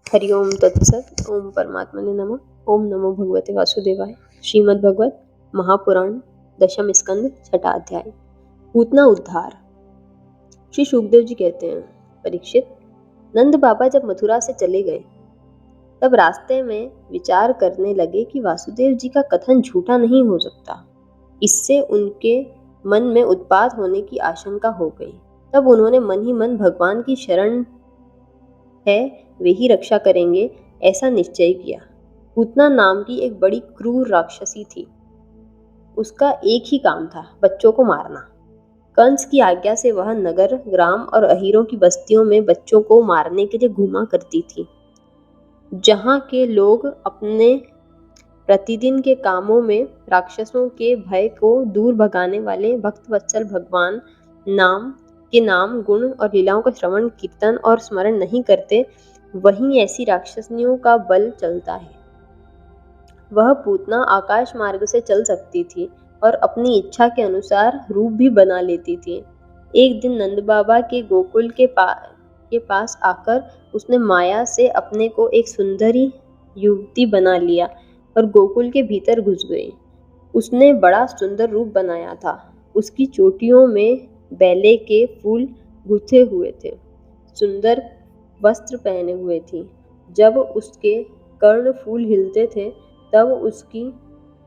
हरि ओम तत्सत। ओम परमात्मने नमः। ओम नमो भगवते वासुदेवाय। श्रीमद् भगवत महापुराण दशम स्कंद छठा अध्याय पूतना उद्धार। श्री शुकदेव जी कहते हैं, परीक्षित, नंद बाबा जब मथुरा से चले गए तब रास्ते में विचार करने लगे कि वासुदेव जी का कथन झूठा नहीं हो सकता। इससे उनके मन में उत्पात होने की आशंका हो गई। तब उन्होंने मन ही मन भगवान की शरण है वे ही रक्षा करेंगे ऐसा निश्चय किया। पूतना नाम की एक बड़ी क्रूर राक्षसी थी। उसका एक ही काम था, बच्चों को मारना। कंस की आज्ञा से वह नगर, ग्राम और अहीरों की बस्तियों में बच्चों को मारने के लिए घूमा करती थी। जहाँ के लोग अपने प्रतिदिन के कामों में राक्षसों के भय को दूर भगाने वाले भक्तवत्सल भगवान नाम गुण और लीलाओं का श्रवण कीर्तन और स्मरण नहीं करते, वहीं ऐसी राक्षसनियों का बल चलता है। वह पूतना आकाश मार्ग से चल सकती थी और अपनी इच्छा के अनुसार रूप भी बना लेती थी। एक दिन नंद बाबा के गोकुल के पास आकर उसने माया से अपने को एक सुंदरी युवती बना लिया और गोकुल के भीतर घुस गई। उसने बड़ा सुंदर रूप बनाया था। उसकी चोटियों में बेले के फूल गुथे हुए थे, सुंदर वस्त्र पहने हुए थी। जब उसके कर्ण फूल हिलते थे तब उसकी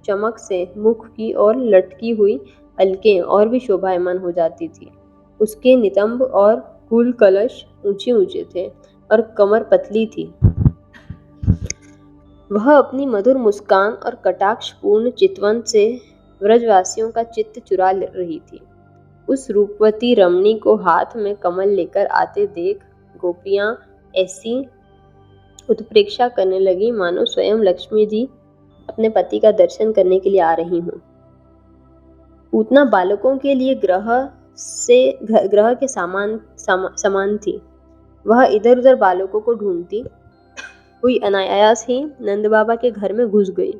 चमक से मुख की ओर लटकी हुई अलकें और भी शोभायमान हो जाती थी। उसके नितंब और फूल कलश ऊंचे ऊंचे थे और कमर पतली थी। वह अपनी मधुर मुस्कान और कटाक्षपूर्ण चितवन से व्रजवासियों का चित्त चुरा रही थी। उस रूपवती रमणी को हाथ में कमल लेकर आते देख गोपियां ऐसी उत्प्रेक्षा करने लगी मानो स्वयं लक्ष्मी जी अपने पति का दर्शन करने के लिए आ रही हूँ। पूतना बालकों के लिए ग्रह के समान थी। वह इधर उधर बालकों को ढूंढती हुई अनायास ही नंद बाबा के घर में घुस गई।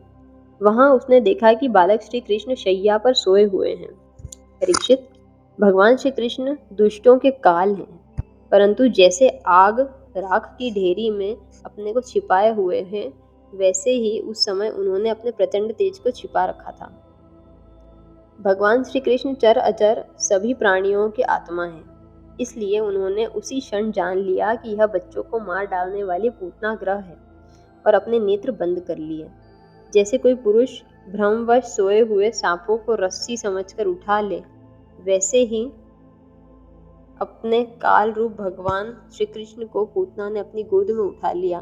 वहां उसने देखा कि बालक श्री कृष्ण शैया पर सोए हुए हैं। परीक्षित, भगवान श्री कृष्ण दुष्टों के काल हैं, परंतु जैसे आग राख की ढेरी में अपने को छिपाए हुए हैं, वैसे ही उस समय उन्होंने अपने प्रचंड तेज को छिपा रखा था। भगवान श्री कृष्ण चर अचर सभी प्राणियों के आत्मा हैं, इसलिए उन्होंने उसी क्षण जान लिया कि यह बच्चों को मार डालने वाली पूतना ग्रह है और अपने नेत्र बंद कर लिए। जैसे कोई पुरुष भ्रमवश सोए हुए सांपों को रस्सी समझकर उठा ले, वैसे ही अपने काल रूप भगवान श्री कृष्ण को पूतना ने अपनी गोद में उठा लिया।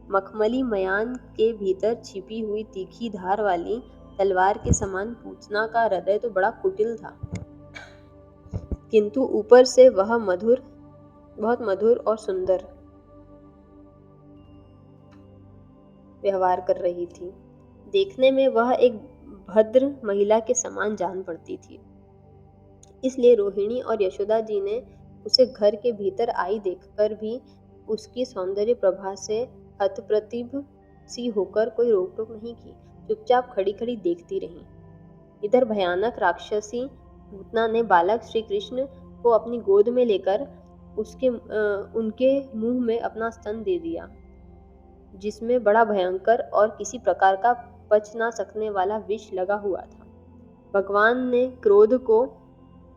मखमली मयान के भीतर छिपी हुई तीखी धार वाली तलवार के समान पूतना का हृदय तो बड़ा कुटिल था, किंतु ऊपर से वह बहुत मधुर और सुंदर व्यवहार कर रही थी। देखने में वह एक भद्र महिला के समान जान पड़ती थी। इसलिए रोहिणी और यशोदा जी ने उसे घर के भीतर आई देखकर भी उसकी सौंदर्य प्रभा से हतप्रतिभ सी होकर कोई रोक टोक नहीं की, चुपचाप खड़ी खड़ी देखती रही। इधर भयानक राक्षसी पूतना ने बालक श्री कृष्ण को अपनी गोद में लेकर उनके मुंह में अपना स्तन दे दिया, जिसमें बड़ा भयंकर और किसी प्रकार का पच ना सकने वाला विष लगा हुआ था। भगवान ने क्रोध को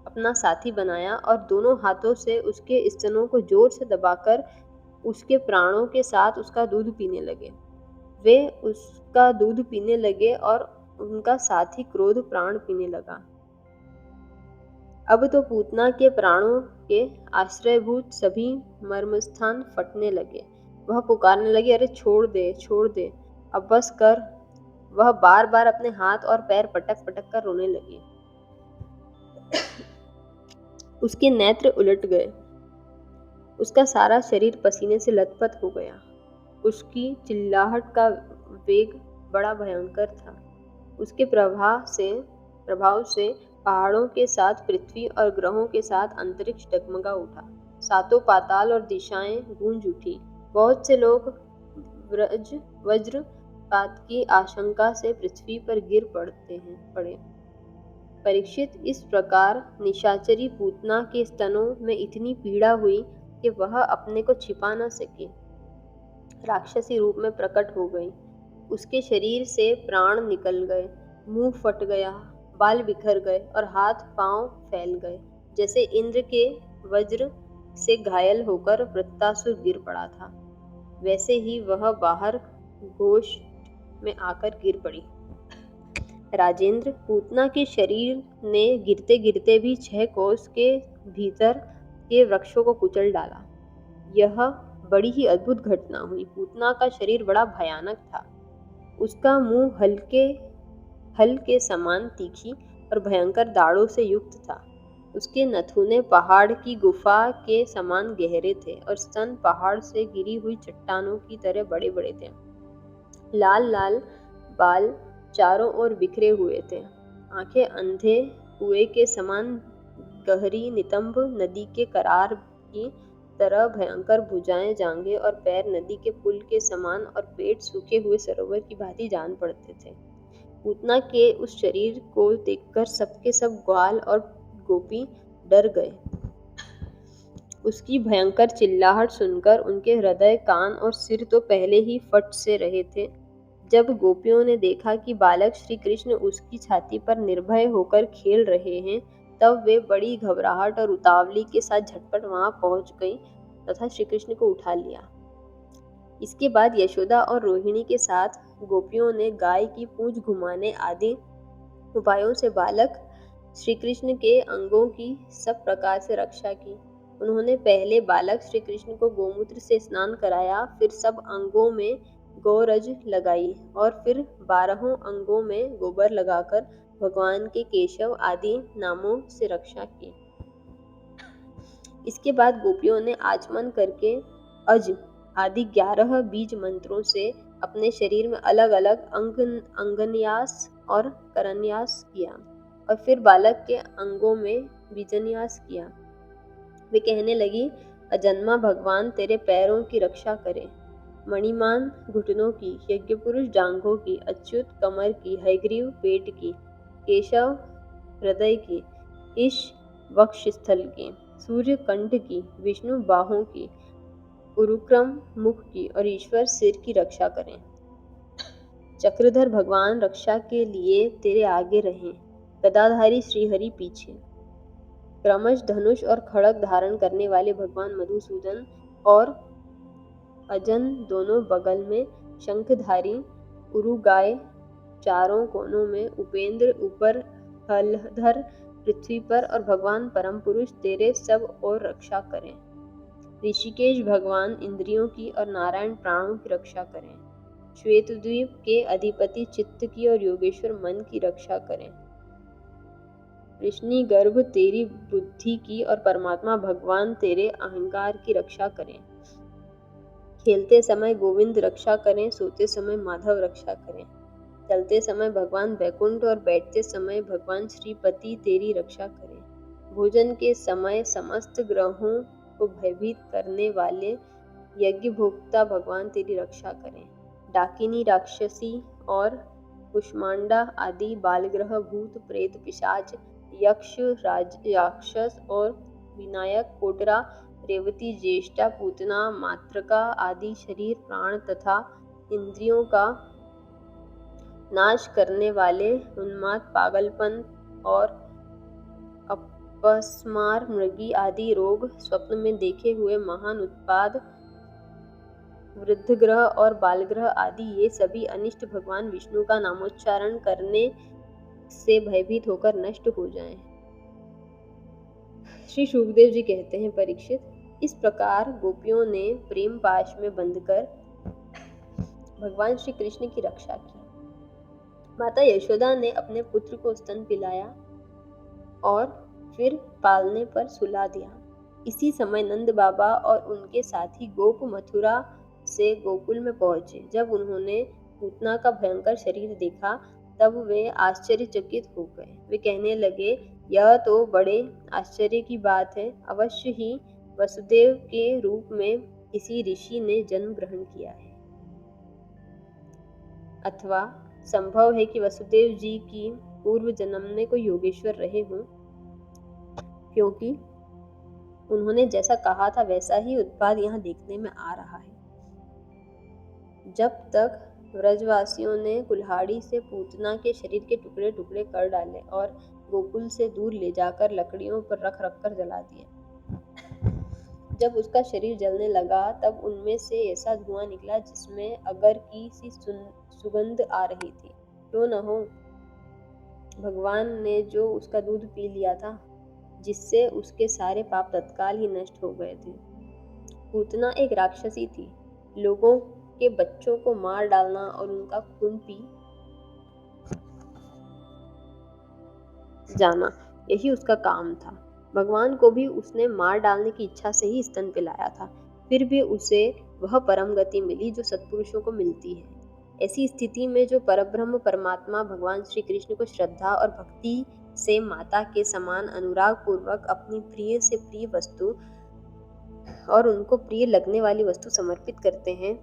अपना साथी बनाया और दोनों हाथों से उसके स्तनों को जोर से दबाकर उसके प्राणों के साथ उसका दूध पीने लगे। वे उसका दूध पीने लगे और उनका साथी क्रोध प्राण पीने लगा। अब तो पूतना के प्राणों के आश्रयभूत सभी मर्मस्थान फटने लगे। वह पुकारने लगी, अरे छोड़ दे, अब बस कर। वह बार बार अपने हाथ और पैर पटक पटक कर रोने लगी। उसके नेत्र उलट गए, उसका सारा शरीर पसीने से लथपथ हो गया। उसकी चिल्लाहट का वेग बड़ा भयंकर था। उसके प्रभाव से पहाड़ों के साथ पृथ्वी और ग्रहों के साथ अंतरिक्ष डगमगा उठा। सातों पाताल और दिशाएं गूंज उठी। बहुत से लोग वज्रपात की आशंका से पृथ्वी पर गिर पड़े। परीक्षित, इस प्रकार निशाचरी पूतना के स्तनों में इतनी पीड़ा हुई कि वह अपने को छिपा न सकी। राक्षसी रूप में प्रकट हो गई। उसके शरीर से प्राण निकल गए, मुंह फट गया, बाल बिखर गए और हाथ पांव फैल गए, जैसे इंद्र के वज्र से घायल होकर वृत्तासुर गिर पड़ा था, वैसे ही वह बाहर गोष्ठ में आकर गिर पड़ी। राजेंद्र, पूतना के शरीर ने गिरते गिरते भी 6 कोस के भीतर के वृक्षों को कुचल डाला। यह बड़ी ही अद्भुत घटना हुई। पूतना का शरीर बड़ा भयानक था। उसका मुंह हल के समान तीखी और भयंकर दाढ़ों से युक्त था। उसके नथुने पहाड़ की गुफा के समान गहरे थे और स्तन पहाड़ से गिरी हुई चट्टानों की तरह बड़े बड़े थे। लाल लाल बाल चारों ओर बिखरे हुए थे। आंखें अंधे कुएं के समान गहरी नितंब नदी के करार की तरह भयंकर, भुजाएं, जांघें और पैर नदी के पुल के समान और पेट सूखे हुए सरोवर की भांति जान पड़ते थे। पूतना के उस शरीर को देखकर सबके सब ग्वाल और गोपी डर गए। उसकी भयंकर चिल्लाहट सुनकर उनके हृदय, कान और सिर तो पहले ही फट से रहे थे। जब गोपियों ने देखा कि बालक श्री कृष्ण उसकी छाती पर निर्भय होकर खेल रहे हैं, तब वे बड़ी घबराहट और उतावली के साथ झटपट वहां पहुंच गईं तथा श्री कृष्ण को उठा लिया। इसके बाद यशोदा और रोहिणी के साथ गोपियों ने गाय की पूंछ घुमाने आदि उपायों से बालक श्री कृष्ण के अंगों की सब प्रकार से रक्षा की। उन्होंने पहले बालक श्री कृष्ण को गोमूत्र से स्नान कराया, फिर सब अंगों में गोरज लगाई और फिर 12 अंगों में गोबर लगाकर भगवान के केशव आदि नामों से रक्षा की। इसके बाद गोपियों ने आचमन करके अज आदि 11 बीज मंत्रों से अपने शरीर में अलग अलग अंगन्यास और करन्यास किया और फिर बालक के अंगों में बीजन्यास किया। वे कहने लगी, अजन्मा भगवान तेरे पैरों की रक्षा करे, मणिमान घुटनों की, यज्ञपुरुष जांघों की, अच्युत कमर की, हयग्रीव पेट की, केशव हृदय की, ईश वक्षस्थल की, सूर्य कंठ की, विष्णु बाहों की, उरुक्रम मुख की और ईश्वर सिर की रक्षा करें। चक्रधर भगवान रक्षा के लिए तेरे आगे रहें, गदाधारी श्रीहरि पीछे। क्रमश धनुष और खड़ग धारण करने वाले भगवान मधुसूदन और अजन दोनों बगल में, शंखधारी उरुगाय चारों कोनों में, उपेंद्र ऊपर, हलधर पृथ्वी पर और भगवान परम पुरुष तेरे सब और रक्षा करें। ऋषिकेश भगवान इंद्रियों की और नारायण प्राणों की रक्षा करें। श्वेतद्वीप के अधिपति चित्त की और योगेश्वर मन की रक्षा करें। कृष्णी गर्भ तेरी बुद्धि की और परमात्मा भगवान तेरे अहंकार की रक्षा करें। खेलते समय गोविंद रक्षा करें, सोते समय माधव रक्षा करें, चलते समय भगवान वैकुंठ और बैठते समय भगवान श्रीपति तेरी रक्षा करें। भोजन के समय समस्त ग्रहों को भयभीत करने वाले यज्ञ भोक्ता भगवान तेरी रक्षा करें। डाकिनी राक्षसी और कुष्मांडा आदि बालग्रह, भूत प्रेत पिशाच, यक्ष राक्षस और विनायक, कोटरा, रेवती, ज्येष्ठा, पूतना, मातृका आदि शरीर, प्राण तथा इंद्रियों का नाश करने वाले उन्माद, पागलपन और अपस्मार, मृगी आदि रोग, स्वप्न में देखे हुए महान उत्पाद, वृद्धग्रह और बालग्रह आदि ये सभी अनिष्ट भगवान विष्णु का नामोच्चारण करने से भयभीत होकर नष्ट हो जाएं। श्री शुकदेव जी कहते हैं, परीक्षित, इस प्रकार गोपियों ने प्रेम पाश में बंधकर भगवान श्री कृष्ण की रक्षा की। माता यशोदा ने अपने पुत्र को स्तन पिलाया और फिर पालने पर सुला दिया। इसी समय नंद बाबा और उनके साथी गोप मथुरा से गोकुल में पहुंचे। जब उन्होंने पूतना का भयंकर शरीर देखा, तब वे आश्चर्यचकित हो गए। वे कहने लगे, यह तो बड़े आश्चर्य की बात है। अवश्य ही वसुदेव के रूप में किसी ऋषि ने जन्म ग्रहण किया है, अथवा संभव है कि वसुदेव जी की पूर्व जन्म में कोई योगेश्वर रहे हों, क्योंकि उन्होंने जैसा कहा था वैसा ही उत्पाद यहाँ देखने में आ रहा है। जब तक व्रजवासियों ने कुल्हाड़ी से पूतना के शरीर के टुकड़े टुकड़े कर डाले और गोकुल से दूर ले जाकर लकड़ियों पर रख रख कर जला दिए। जब उसका शरीर जलने लगा तब उनमें से ऐसा धुआं निकला जिसमें अगर की सी सुगंध आ रही थी। क्यों न हो, भगवान ने जो उसका दूध पी लिया था, जिससे उसके सारे पाप तत्काल ही नष्ट हो गए थे। पूतना एक राक्षसी थी। लोगों के बच्चों को मार डालना और उनका खून पी जाना, यही उसका काम था। भगवान को भी उसने मार डालने की इच्छा से ही स्तन पिलाया था। फिर भी उसे वह परम गति मिली जो सत्पुरुषों को मिलती है। ऐसी स्थिति में जो परब्रह्म परमात्मा भगवान श्री कृष्ण को श्रद्धा और भक्ति से माता के समान अनुराग पूर्वक अपनी प्रिय से प्रिय वस्तु और उनको प्रिय लगने वाली वस्तु समर्पित करते हैं,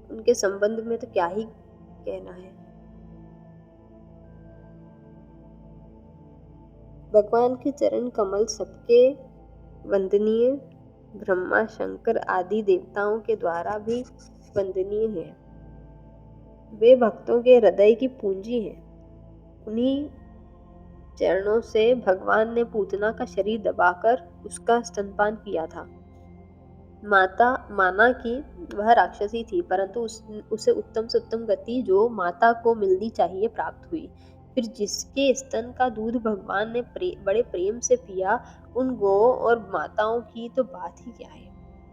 उनके संबंध में तो क्या ही कहना है। भगवान के चरण कमल सबके वंदनीय, ब्रह्मा शंकर आदि देवताओं के द्वारा भी वंदनीय हैं। वे भक्तों के हृदय की पूंजी हैं। उन्हीं चरणों से भगवान ने पूतना का शरीर दबाकर उसका स्तनपान किया था। माना कि वह राक्षसी थी, परंतु उसे उत्तम से उत्तम गति जो माता को मिलनी चाहिए प्राप्त हुई। फिर जिसके स्तन का दूध भगवान ने बड़े प्रेम से पिया, उन गौओं और माताओं की तो बात ही क्या है।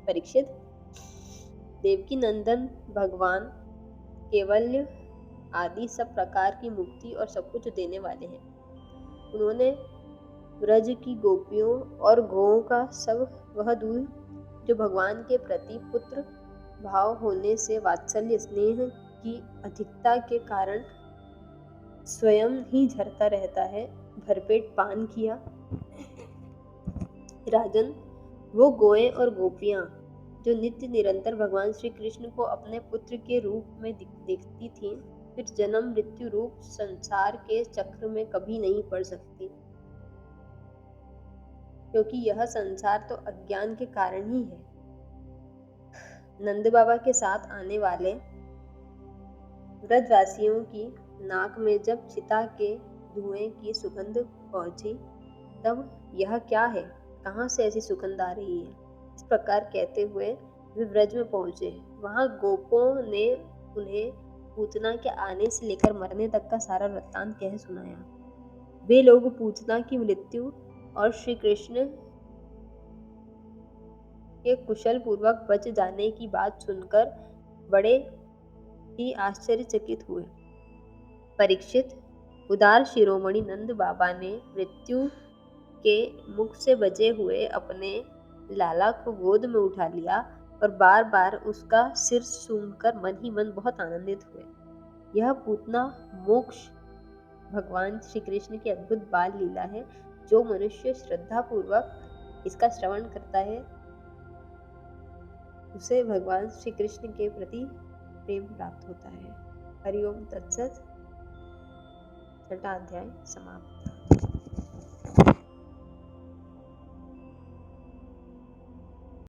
परीक्षित, देवकी नंदन भगवान केवल्य आदि सब प्रकार की मुक्ति और सब कुछ देने वाले हैं। उन्होंने ब्रज की गोपियों और गौओं का सब वह दूध जो भगवान के प्रति पुत्र भाव होने से वात्सल्य स्नेह की अधिकता के कारण स्वयं ही झरता रहता है, भरपेट पान किया। राजन, वो गोएं और गोपियां जो नित्य निरंतर भगवान श्री कृष्ण को अपने पुत्र के रूप में देखती थीं, फिर जन्म मृत्यु रूप संसार के चक्र में कभी नहीं पड़ सकती, क्योंकि यह संसार तो अज्ञान के कारण ही है। नंद बाबा के साथ आने वाले व्रजवासियों की नाक में जब चिता के धुएं की सुगंध पहुंची, तब यह क्या है, कहाँ से ऐसी सुगंध आ रही है, इस प्रकार कहते हुए वे ब्रज में पहुंचे। वहां गोपों ने उन्हें पूतना के आने से लेकर मरने तक का सारा वृत्तांत कह सुनाया। वे लोग पूतना की मृत्यु और श्री कृष्ण के कुशल पूर्वक बच जाने की बात सुनकर बड़े ही आश्चर्यचकित हुए। परीक्षित, उदार शिरोमणि नंद बाबा ने मृत्यु के मुख से बचे हुए अपने लाला को गोद में उठा लिया और बार बार उसका सिर सूंघकर मन ही मन बहुत आनंदित हुए। यह पूतना मोक्ष भगवान श्री कृष्ण की अद्भुत बाल लीला है। जो मनुष्य श्रद्धा पूर्वक इसका श्रवण करता है, उसे भगवान श्री कृष्ण के प्रति प्रेम प्राप्त होता है। हरिओम तत्सत। छठा अध्याय समाप्त।